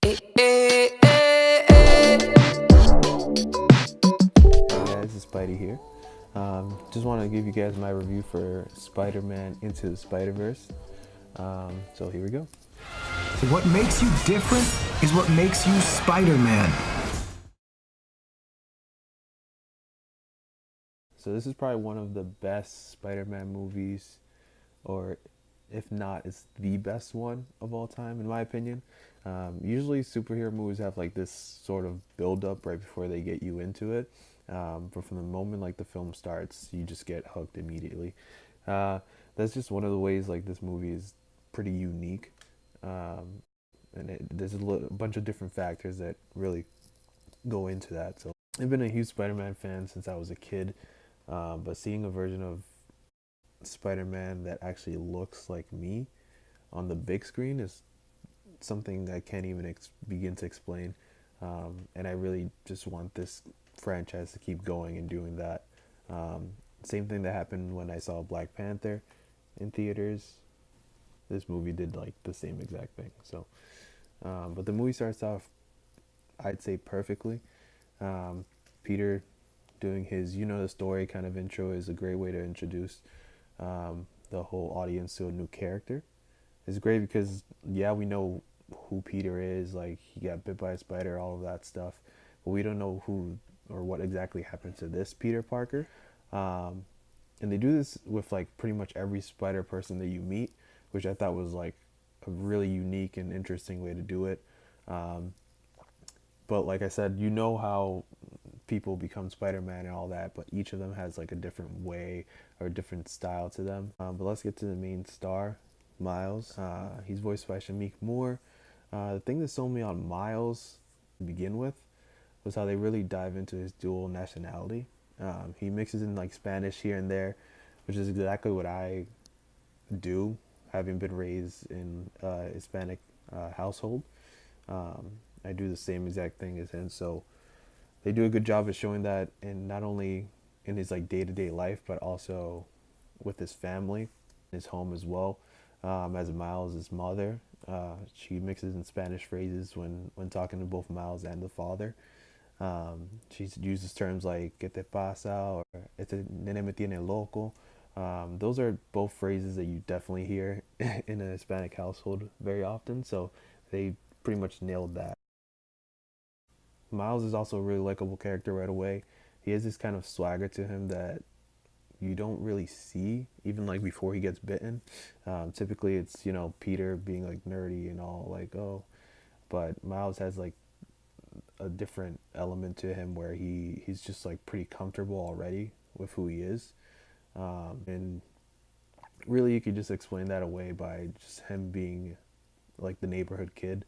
Guys, it's Spidey here. Just want to give you guys my review for Spider-Man Into the Spider-Verse. So here we go. What makes you different is what makes you Spider-Man. So this is probably one of the best Spider-Man movies, or if not, it's the best one of all time, in my opinion. Usually superhero movies have like this sort of build-up right before they get you into it. But from the moment like the film starts, you just get hooked immediately. Uh, that's just one of the ways like this movie is pretty unique. There's a bunch of different factors that really go into that. So I've been a huge Spider-Man fan since I was a kid, but seeing a version of Spider-Man that actually looks like me on the big screen is something I can't even begin to explain. And I really just want this franchise to keep going and doing that. Same thing that happened when I saw Black Panther in theaters. This movie did like the same exact thing. So, but the movie starts off, I'd say, perfectly. Peter doing his the story kind of intro is a great way to introduce the whole audience to a new character. It's great because we know who Peter is, like he got bit by a spider, all of that stuff, but we don't know who or what exactly happened to this Peter Parker. And they do this with like pretty much every spider person that you meet, which I thought was like a really unique and interesting way to do it. But like I said, you know how people become Spider-Man and all that, but each of them has like a different way or a different style to them. But let's get to the main star, Miles. He's voiced by Shameik Moore. The thing that sold me on Miles to begin with was how they really dive into his dual nationality. He mixes in like Spanish here and there, which is exactly what I do, having been raised in a Hispanic household. I do the same exact thing as him, so they do a good job of showing that, in not only in his like day-to-day life, but also with his family, his home as well. As Miles' mother, she mixes in Spanish phrases when talking to both Miles and the father. She uses terms like "que te pasa" or "este nene me tiene loco." Those are both phrases that you definitely hear in a Hispanic household very often, so they pretty much nailed that. Miles is also a really likable character right away. He has this kind of swagger to him that you don't really see even like before he gets bitten. Typically it's Peter being like nerdy and all like but Miles has like a different element to him where he's just like pretty comfortable already with who he is. And really you could just explain that away by just him being like the neighborhood kid.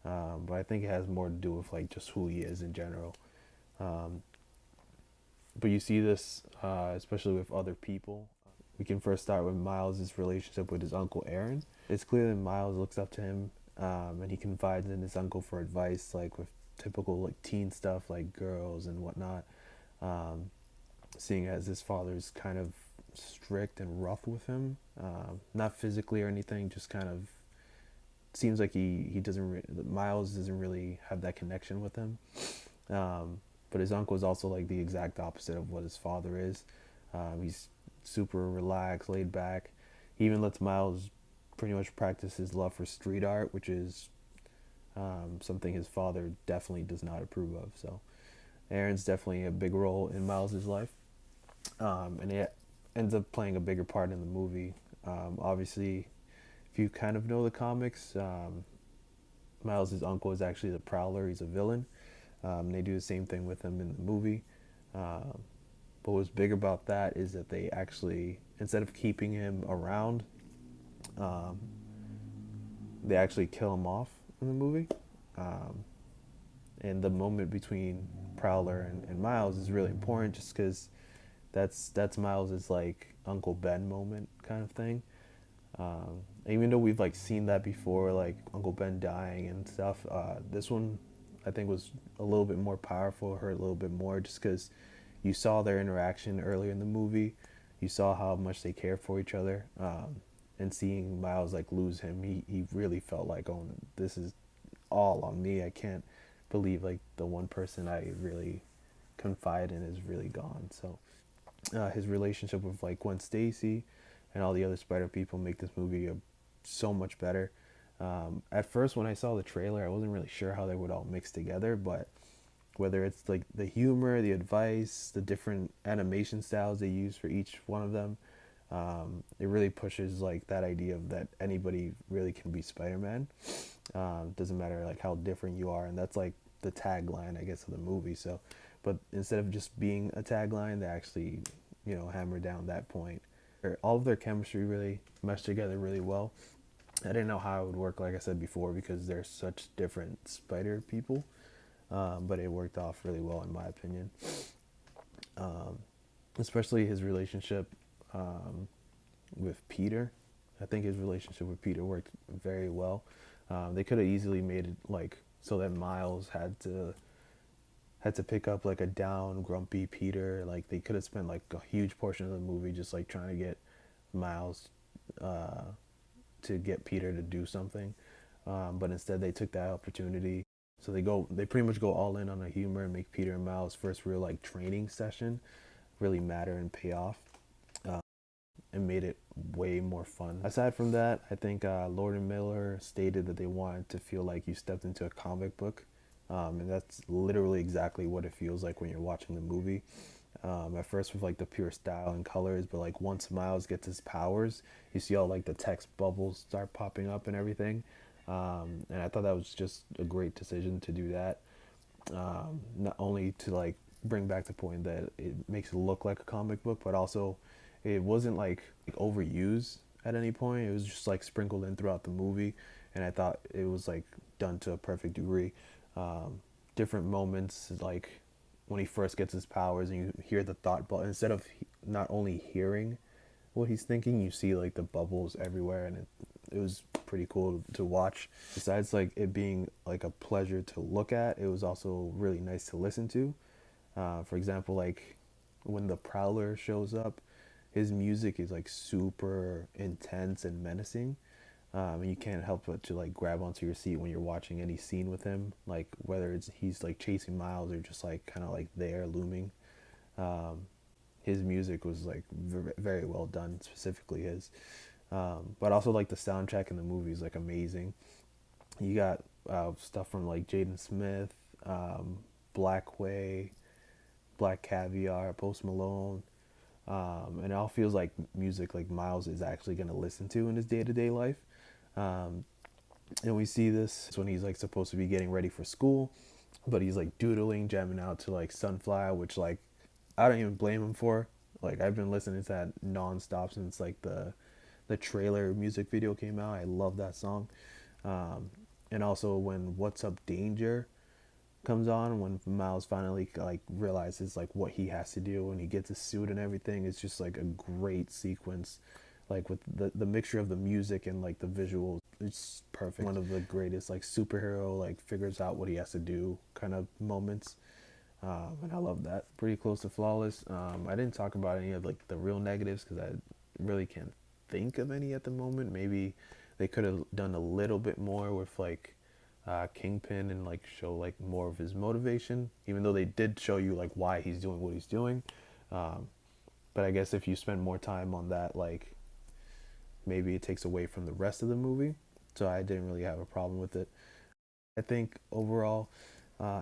But I think it has more to do with like just who he is in general. But you see this especially with other people. We can first start with Miles' relationship with his uncle Aaron. It's clear that Miles looks up to him, and he confides in his uncle for advice, like with typical like teen stuff like girls and whatnot. Seeing as his father's kind of strict and rough with him, not physically or anything, just kind of seems like he doesn't Miles doesn't really have that connection with him. But his uncle is also like the exact opposite of what his father is. He's super relaxed, laid back. He even lets Miles pretty much practice his love for street art, which is something his father definitely does not approve of. So Aaron's definitely a big role in Miles's life, and it ends up playing a bigger part in the movie. Obviously, if you kind of know the comics, Miles' uncle is actually the Prowler. He's a villain. They do the same thing with him in the movie. But what's big about that is that they actually, instead of keeping him around, they actually kill him off in the movie. And the moment between Prowler and Miles is really important, just because that's Miles's like Uncle Ben moment kind of thing. Even though we've like seen that before, like Uncle Ben dying and stuff, this one I think was a little bit more powerful, hurt a little bit more, just because you saw their interaction earlier in the movie. You saw how much they care for each other, and seeing Miles like lose him, he really felt like, oh, this is all on me. I can't believe like the one person I really confide in is really gone. So his relationship with like Gwen Stacy and all the other Spider people make this movie so much better. At first, when I saw the trailer, I wasn't really sure how they would all mix together, but whether it's like the humor, the advice, the different animation styles they use for each one of them, it really pushes like that idea of that anybody really can be Spider-Man. Doesn't matter like how different you are, and that's like the tagline, I guess, of the movie. So, but instead of just being a tagline, they actually, hammer down that point. All of their chemistry really meshed together really well. I didn't know how it would work, like I said before, because they're such different Spider people. But it worked off really well in my opinion. Especially his relationship with Peter. I think his relationship with Peter worked very well. They could have easily made it like so that Miles had to pick up like a down, grumpy Peter. Like they could have spent like a huge portion of the movie just like trying to get Miles to get Peter to do something. But instead they took that opportunity. So they pretty much go all in on the humor and make Peter and Miles' first real like training session really matter and pay off, and made it way more fun. Aside from that, I think Lord and Miller stated that they wanted to feel like you stepped into a comic book, and that's literally exactly what it feels like when you're watching the movie. At first with like the pure style and colors, but like once Miles gets his powers, you see all like the text bubbles start popping up and everything. And I thought that was just a great decision to do that. Not only to like bring back the point that it makes it look like a comic book, but also it wasn't like overused at any point. It was just like sprinkled in throughout the movie, and I thought it was like done to a perfect degree. Different moments, like when he first gets his powers and you hear the thought bubble, instead of not only hearing what he's thinking, you see like the bubbles everywhere, and it was pretty cool to watch. Besides like it being like a pleasure to look at, it was also really nice to listen to. For example, like when the Prowler shows up, his music is like super intense and menacing. And you can't help but to like grab onto your seat when you're watching any scene with him, like whether it's he's like chasing Miles or just like kind of like there looming. His music was like very well done, specifically his. But also like the soundtrack in the movie is like amazing. You got stuff from like Jaden Smith, Blackway, Black Caviar, Post Malone, and it all feels like music like Miles is actually going to listen to in his day-to-day life. And we see this when he's like supposed to be getting ready for school, but he's like doodling, jamming out to like Sunflower, which like I don't even blame him for. Like I've been listening to that nonstop since like the trailer music video came out. I love that song. And also when What's Up Danger comes on, when Miles finally like realizes like what he has to do when he gets his suit and everything, it's just like a great sequence, like with the mixture of the music and like the visuals. It's perfect. One of the greatest like superhero like figures out what he has to do kind of moments. And I love that. Pretty close to flawless. I didn't talk about any of like the real negatives because I really can't think of any at the moment. Maybe they could have done a little bit more with like Kingpin and like show like more of his motivation, even though they did show you like why he's doing what he's doing. But I guess if you spend more time on that, like maybe it takes away from the rest of the movie. So I didn't really have a problem with it. I think overall,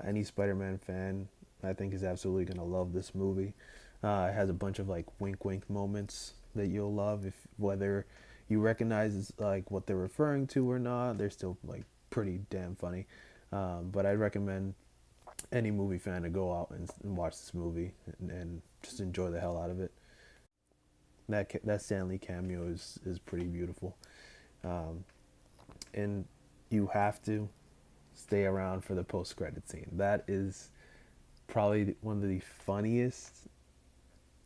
any Spider-Man fan, I think, is absolutely gonna love this movie. It has a bunch of like wink wink moments that you'll love, if whether you recognize like what they're referring to or not. They're still like pretty damn funny. But I'd recommend any movie fan to go out and watch this movie and just enjoy the hell out of it. That Stan Lee cameo is pretty beautiful. And you have to stay around for the post-credit scene. That is probably one of the funniest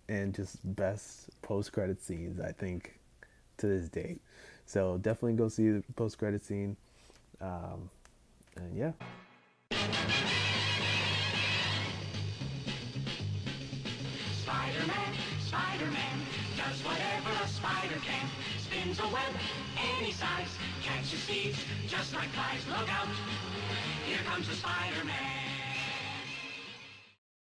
and just best post-credit scenes, I think, to this date. So definitely go see the post-credit scene. And yeah. Spider-Man, Spider-Man, does whatever a spider can. Spins a web any size, catches thieves just like flies. Look out! comes the Spider-Man.